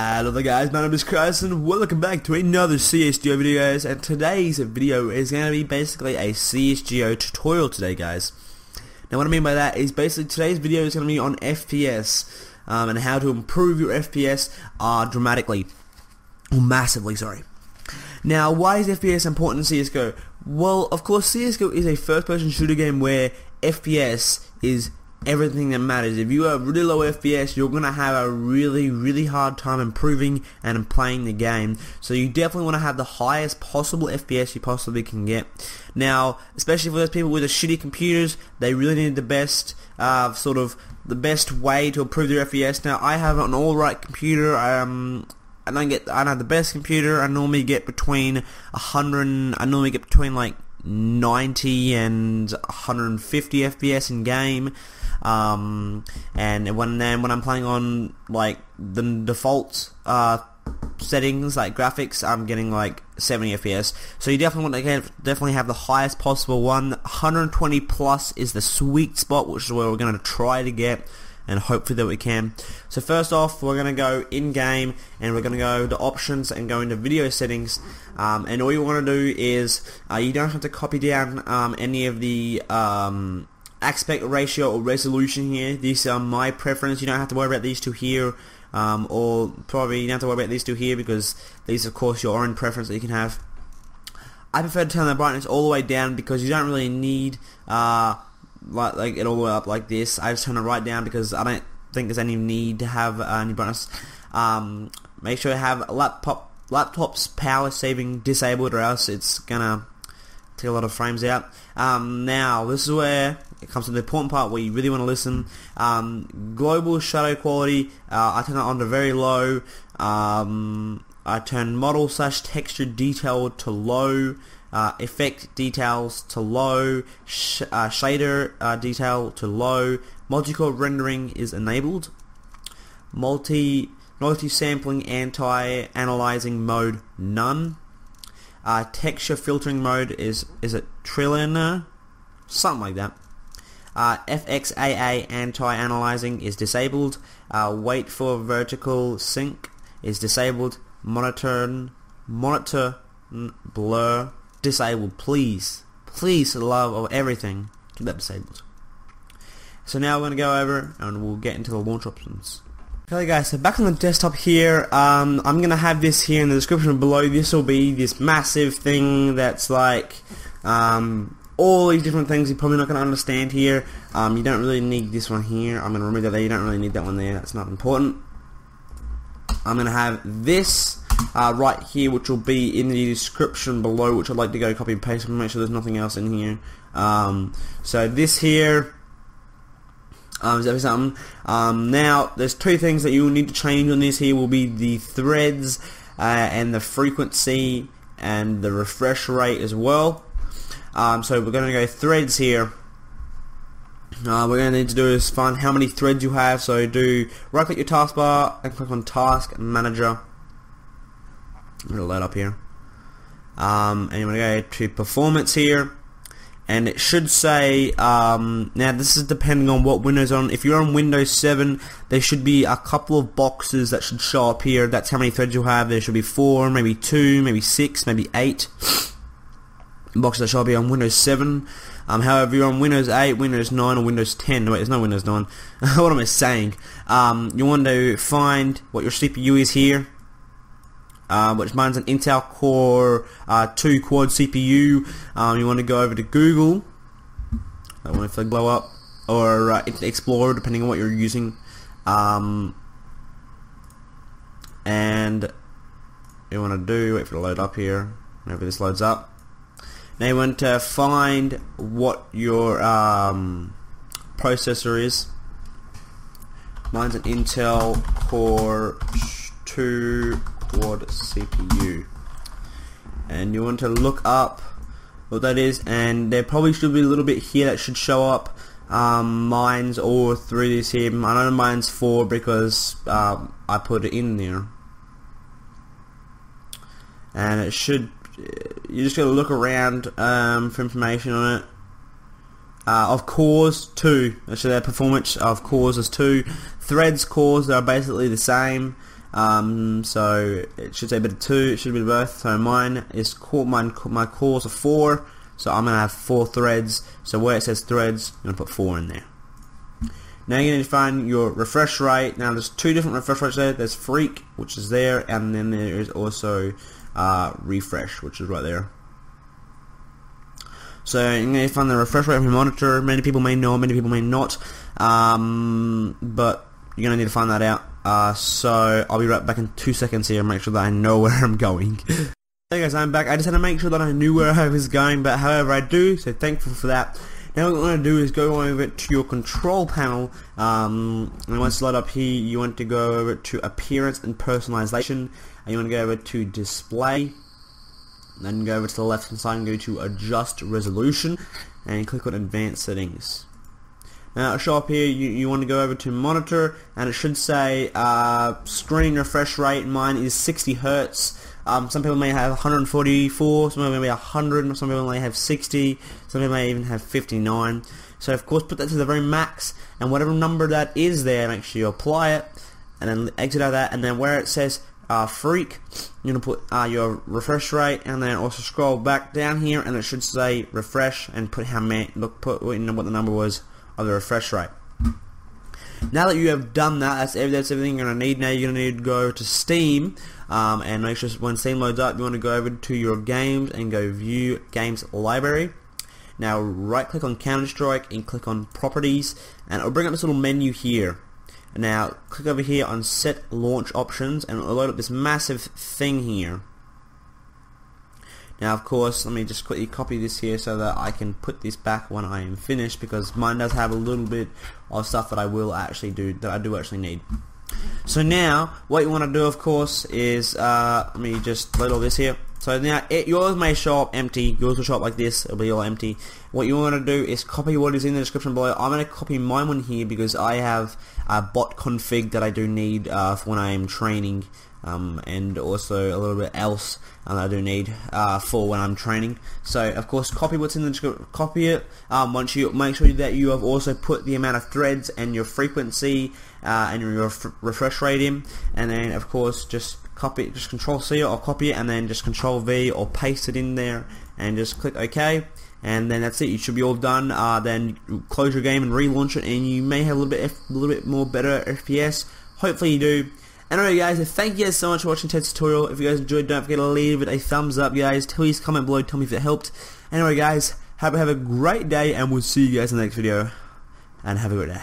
Hello there guys, my name is Chris and welcome back to another CSGO video guys, and today's video is going to be basically a CSGO tutorial today guys. Now what I mean by that is basically today's video is going to be on FPS and how to improve your FPS dramatically, or massively, sorry. Now why is FPS important in CSGO? Well, of course CSGO is a first person shooter game where FPS is everything that matters. If you have really low FPS, you're going to have a really hard time improving and playing the game. So you definitely want to have the highest possible FPS you possibly can get. Now, especially for those people with the shitty computers, they really need the best the best way to improve their FPS. Now, I have an alright computer. I don't have the best computer. I normally get between 90 and 150 FPS in game. And when I'm playing on like the default settings like graphics, I'm getting like 70 FPS. So you definitely want to have the highest possible one. 120 plus is the sweet spot, which is where we're going to try to get, and hopefully that we can. So first off, we're going to go in game and we're going to go to options and go into video settings, and all you want to do is you don't have to copy down any of the aspect ratio or resolution here. These are my preference. You don't have to worry about these two here, or probably you don't have to worry about these two here because these are of course your own preference that you can have. I prefer to turn the brightness all the way down because you don't really need like it all the way up like this. I just turn it right down because I don't think there's any need to have any brightness. Make sure you have laptop's power saving disabled, or else it's gonna take a lot of frames out. Now this is where it comes to the important part where you really want to listen. Global shadow quality, I turn it on to very low. I turn model / texture detail to low, effect details to low, shader detail to low, multi-core rendering is enabled, multi-sampling anti-analyzing mode none, texture filtering mode is it trillion, something like that. FXAA anti-analyzing is disabled. Wait for vertical sync is disabled. Monitor blur disabled. Please, for the love of everything, keep that disabled. So now we're going to go over and we'll get into the launch options. Okay guys, so back on the desktop here, I'm going to have this here in the description below. This will be this massive thing that's like all these different things you're probably not going to understand here. You don't really need this one here. I'm going to remove that there. You don't really need that one there. That's not important. I'm going to have this right here, which will be in the description below, which I'd like to go copy and paste and make sure there's nothing else in here. So this here is something. Now, there's two things that you will need to change on this here. Will be the threads and the frequency and the refresh rate as well. So we're going to go threads here. We're going to need to do is find how many threads you have. So do right click your taskbar and click on Task Manager. I'm going to load up here. And you're going to go to Performance here. And it should say, now this is depending on what Windows on. If you're on Windows 7, there should be a couple of boxes that should show up here. That's how many threads you have. There should be 4, maybe 2, maybe 6, maybe 8. Boxes that should be on Windows 7. However, you're on Windows 8, Windows 9, or Windows 10. Wait, there's no Windows 9. What am I saying? You want to find what your CPU is here, which mine's an Intel Core 2 quad CPU. You want to go over to Google. I want to blow up, or Explorer, depending on what you're using. And you want to do, wait for it to load up here. Whenever this loads up. Now you want to find what your processor is. Mine's an Intel Core 2 quad CPU. And you want to look up what that is, and there probably should be a little bit here that should show up. Mine's all through this here. I know mine's 4 because I put it in there. And it should, you just got to look around for information on it. Of cores, 2. Actually, their performance of cores is 2. Threads cores are basically the same. So it should say beta 2, it should be both. So mine is my cores are 4, so I'm gonna have 4 threads. So where it says threads, I'm gonna put 4 in there. Now you need to find your refresh rate. Now there's 2 different refresh rates there. There's freq, which is there, and then there is also refresh, which is right there. So you're going to find the refresh rate from your monitor. Many people may know, many people may not, but you're going to need to find that out. So I'll be right back in 2 seconds here and make sure that I know where I'm going. Hey guys, I'm back. I just had to make sure that I knew where I was going, but however I do, so thankful for that. Now what you want to do is go over to your control panel, and once you load up here, you want to go over to appearance and personalization, and you want to go over to display, then go over to the left hand side and go to adjust resolution, and click on advanced settings. Now it'll show up here, you want to go over to monitor, and it should say screen refresh rate. Mine is 60 Hertz. Some people may have 144, some people may have 100, some people may have 60, some people may even have 59. So of course put that to the very max, and whatever number that is there, make sure you apply it, and then exit out of that, and then where it says freq, you're going to put your refresh rate, and then also scroll back down here, and it should say refresh, and put how many, put what the number was of the refresh rate. Now that you have done that, that's everything you're going to need. Now you're going to need to go to Steam, and make sure when Steam loads up, you want to go over to your games and go view games library. Now right click on Counter-Strike and click on properties, and it'll bring up this little menu here. Now click over here on set launch options, and it'll load up this massive thing here. Now of course, let me just quickly copy this here so that I can put this back when I am finished, because mine does have a little bit of stuff that I do actually need. So now what you want to do, of course, is let me just load all this here. So now yours may show up empty, yours will show up like this, it'll be all empty. What you want to do is copy what is in the description below. I'm going to copy my one here because I have a bot config that I do need for when I am training, and also a little bit else I do need for when I'm training. So of course copy what's in the description, copy it. Once you make sure that you have also put the amount of threads and your frequency and your refresh rate in, and then of course just copy it, just Control C or copy it, and then just Control V or paste it in there, and just click OK, and then that's it. You should be all done. Then close your game and relaunch it, and you may have a little bit more better FPS. Hopefully you do. Anyway guys, thank you guys so much for watching today's tutorial. If you guys enjoyed, don't forget to leave it a thumbs up, guys. Please comment below, tell me if it helped. Anyway guys, have a great day, and we'll see you guys in the next video, and have a good day.